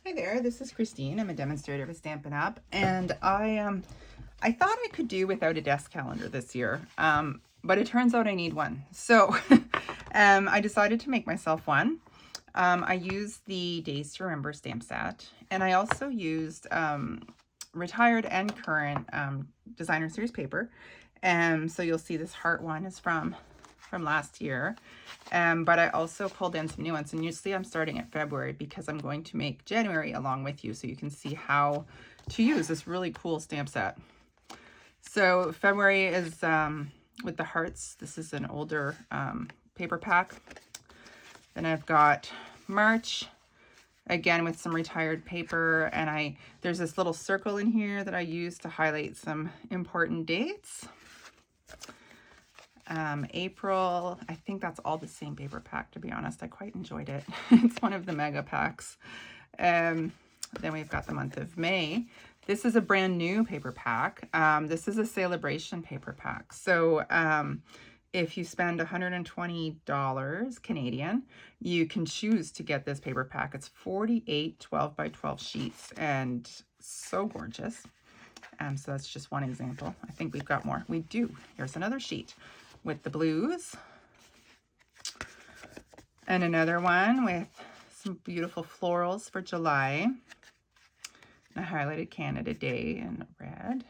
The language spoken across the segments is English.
Hi there, this is Christine. I'm a demonstrator with Stampin' Up, and I thought I could do without a desk calendar this year, but it turns out I need one. So I decided to make myself one. I used the Days to Remember stamp set, and I also used retired and current designer series paper. So you'll see this heart one is from last year, but I also pulled in some new ones, and you see I'm starting at February because I'm going to make January along with you so you can see how to use this really cool stamp set. So February is with the hearts. This is an older paper pack. Then I've got March, again with some retired paper, and there's this little circle in here that I use to highlight some important dates. April, I think that's all the same paper pack, to be honest. I quite enjoyed it. It's one of the mega packs. Then we've got the month of May. This is a brand new paper pack. This is a celebration paper pack. So if you spend $120 Canadian, you can choose to get this paper pack. It's 48 12 by 12 sheets and so gorgeous. So that's just one example. I think we've got more. We do. Here's another sheet with the blues, and another one with some beautiful florals for July. I highlighted Canada Day in red.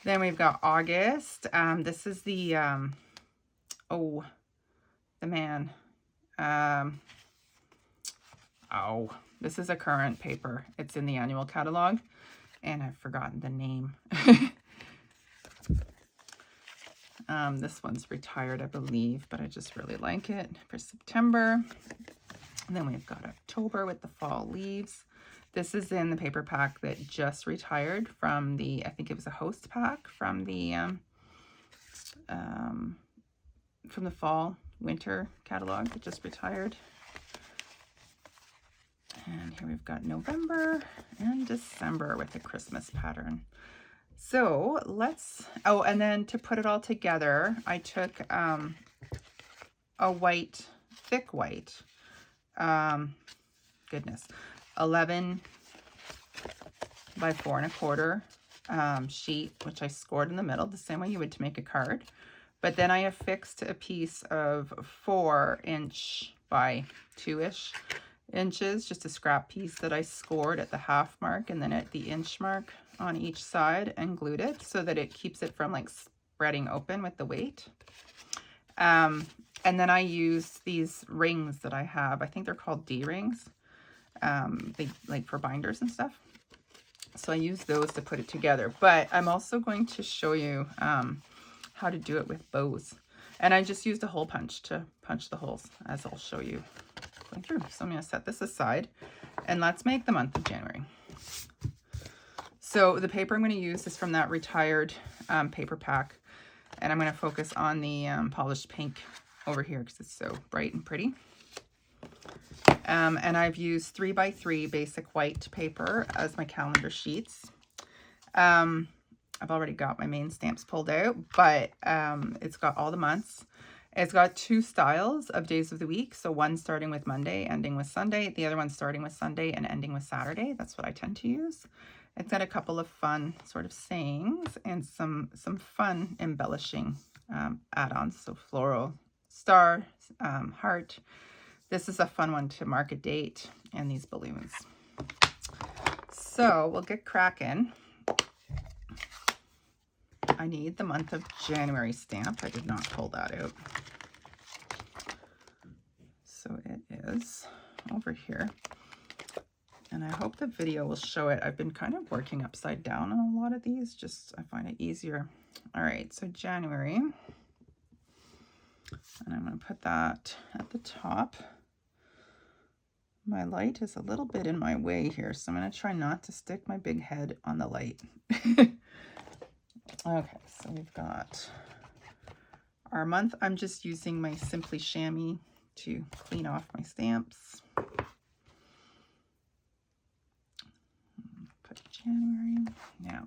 Then we've got August. This is the this is a current paper. It's in the annual catalog, and I've forgotten the name. This one's retired, I believe, but I just really like it for September. And then we've got October with the fall leaves. This is in the paper pack that just retired from the, I think it was a host pack from the fall winter catalog that just retired. And here we've got November and December with a Christmas pattern. So and then to put it all together, I took a white, thick white, 11 by 4 1/4 sheet, which I scored in the middle, the same way you would to make a card. But then I affixed a piece of 4 inch by 2-ish inches, just a scrap piece that I scored at the half mark and then at the inch mark on each side, and glued it so that it keeps it from like spreading open with the weight. And then I use these rings that I have. I think they're called D rings. They like for binders and stuff. So I use those to put it together. But I'm also going to show you how to do it with bows. And I just used a hole punch to punch the holes, as I'll show you going through. So I'm going to set this aside, and let's make the month of January. So the paper I'm going to use is from that retired paper pack, and I'm going to focus on the polished pink over here because it's so bright and pretty. And I've used 3 by 3 basic white paper as my calendar sheets. I've already got my main stamps pulled out, but it's got all the months. It's got 2 styles of days of the week. So one starting with Monday, ending with Sunday. The other one starting with Sunday and ending with Saturday. That's what I tend to use. It's got a couple of fun sort of sayings and some fun embellishing add-ons. So floral, star, heart. This is a fun one to mark a date, and these balloons. So we'll get cracking. I need the month of January stamp. I did not pull that out. So it is over here. And I hope the video will show it. I've been kind of working upside down on a lot of these. Just, I find it easier. All right, so January. And I'm going to put that at the top. My light is a little bit in my way here, so I'm going to try not to stick my big head on the light. Okay, so we've got our month. I'm just using my Simply Chamois to clean off my stamps. Put January. Now,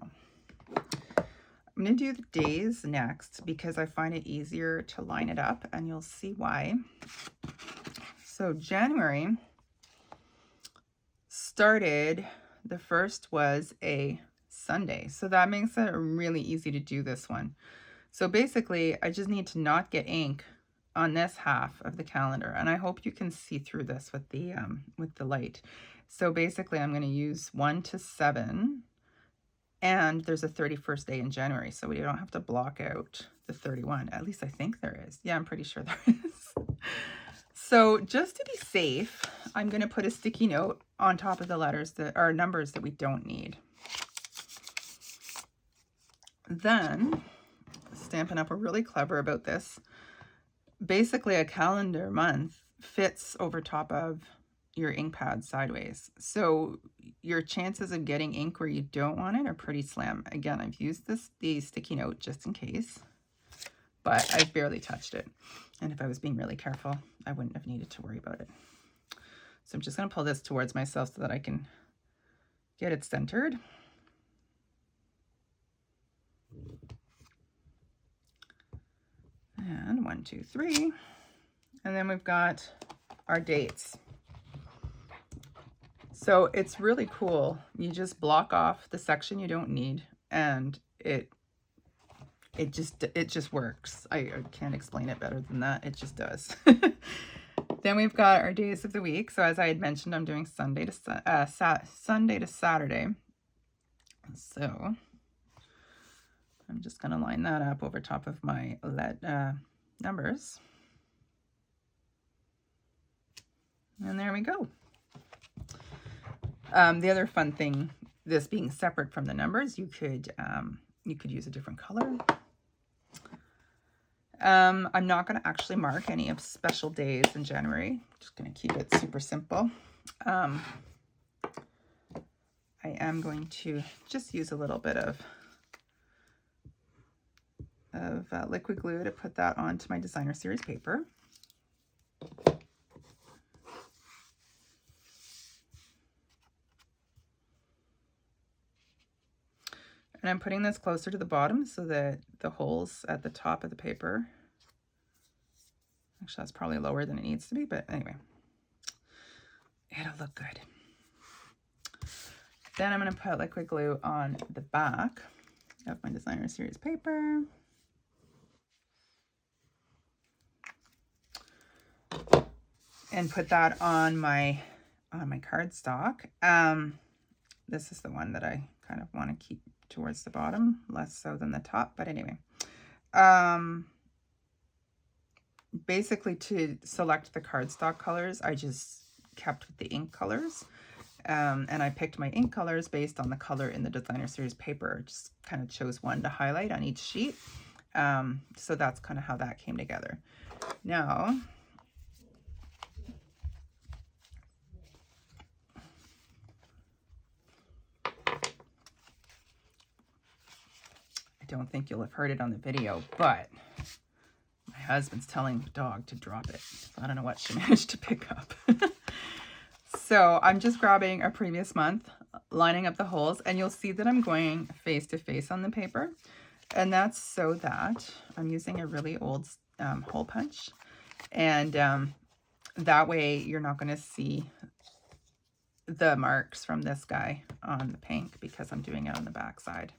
I'm going to do the days next because I find it easier to line it up, and you'll see why. So January started, the first was a Sunday. So that makes it really easy to do this one. So basically, I just need to not get ink on this half of the calendar. And I hope you can see through this with the light. So basically, I'm going to use 1 to 7. And there's a 31st day in January, so we don't have to block out the 31. At least I think there is. Yeah, I'm pretty sure there is. So just to be safe, I'm going to put a sticky note on top of the letters that are numbers that we don't need. Then, Stampin' Up! Are really clever about this. Basically, a calendar month fits over top of your ink pad sideways. So your chances of getting ink where you don't want it are pretty slim. Again, I've used the sticky note just in case, but I've barely touched it. And if I was being really careful, I wouldn't have needed to worry about it. So I'm just going to pull this towards myself so that I can get it centered. And 1, 2, 3. And then we've got our dates. So it's really cool. You just block off the section you don't need, and it just works. I can't explain it better than that. It just does. Then we've got our days of the week. So as I had mentioned, I'm doing Sunday to Saturday. So I'm just going to line that up over top of my numbers. And there we go. The other fun thing, this being separate from the numbers, you could use a different color. I'm not going to actually mark any of special days in January. Just going to keep it super simple. I am going to just use a little bit of liquid glue to put that onto my designer series paper. And I'm putting this closer to the bottom so that the holes at the top of the paper, actually that's probably lower than it needs to be, but anyway, it'll look good. Then I'm going to put liquid glue on the back of my designer series paper. And put that on my cardstock. This is the one that I kind of want to keep towards the bottom, less so than the top, but anyway. Basically, to select the cardstock colors, I just kept with the ink colors. And I picked my ink colors based on the color in the designer series paper. Just kind of chose one to highlight on each sheet. So that's kind of how that came together. Now, I don't think you'll have heard it on the video, but my husband's telling the dog to drop it. So I don't know what she managed to pick up. So I'm just grabbing a previous month, lining up the holes, and you'll see that I'm going face to face on the paper. And that's so that I'm using a really old hole punch. And that way you're not going to see the marks from this guy on the pink because I'm doing it on the back side.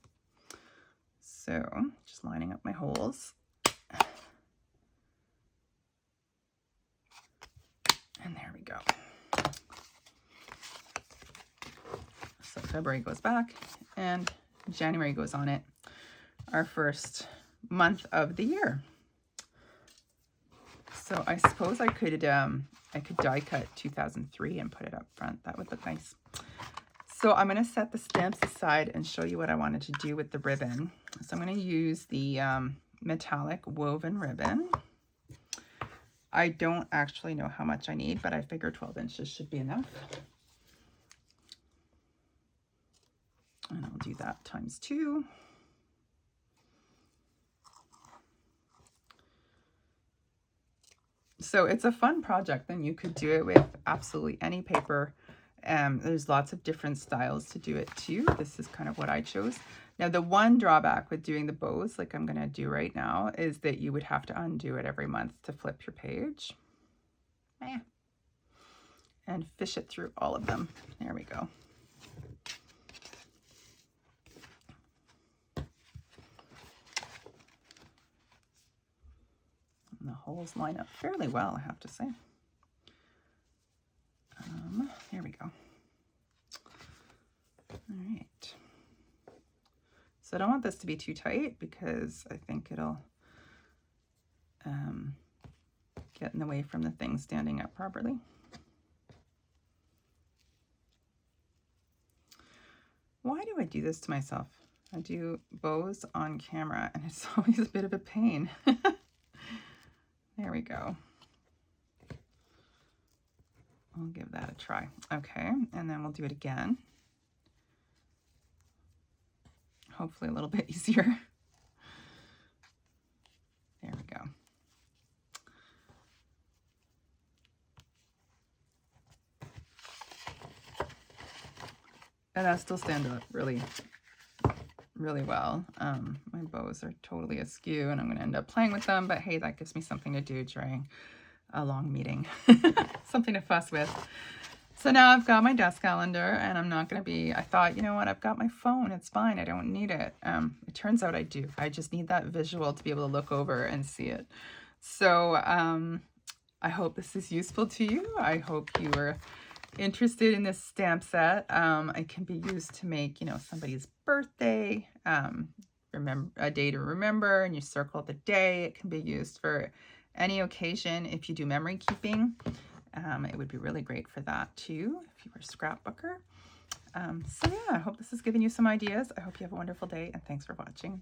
So just lining up my holes. And there we go. So February goes back and January goes on it. Our first month of the year. So I suppose I could die cut 2003 and put it up front. That would look nice. So I'm going to set the stamps aside and show you what I wanted to do with the ribbon. So I'm going to use the metallic woven ribbon. I don't actually know how much I need, but I figure 12 inches should be enough. And I'll do that times 2. So it's a fun project, and you could do it with absolutely any paper. There's lots of different styles to do it too. This is kind of what I chose. Now, the one drawback with doing the bows, like I'm going to do right now, is that you would have to undo it every month to flip your page. and fish it through all of them. There we go. And the holes line up fairly well, I have to say. There we go. All right. So I don't want this to be too tight because I think it'll get in the way from the thing standing up properly. Why do I do this to myself? I do bows on camera and it's always a bit of a pain. There we go. I'll give that a try. Okay, and then we'll do it again. Hopefully a little bit easier. There we go. And that still stands up really, really well. My bows are totally askew and I'm going to end up playing with them, but hey, that gives me something to do during a long meeting. Something to fuss with. So now I've got my desk calendar and I'm not going to be, I thought, you know what, I've got my phone. It's fine. I don't need it. It turns out I do. I just need that visual to be able to look over and see it. So I hope this is useful to you. I hope you are interested in this stamp set. It can be used to make, you know, somebody's birthday, remember a day to remember, and you circle the day. It can be used for any occasion. If you do memory keeping, it would be really great for that too, if you were a scrapbooker. So yeah, I hope this has given you some ideas. I hope you have a wonderful day, and thanks for watching.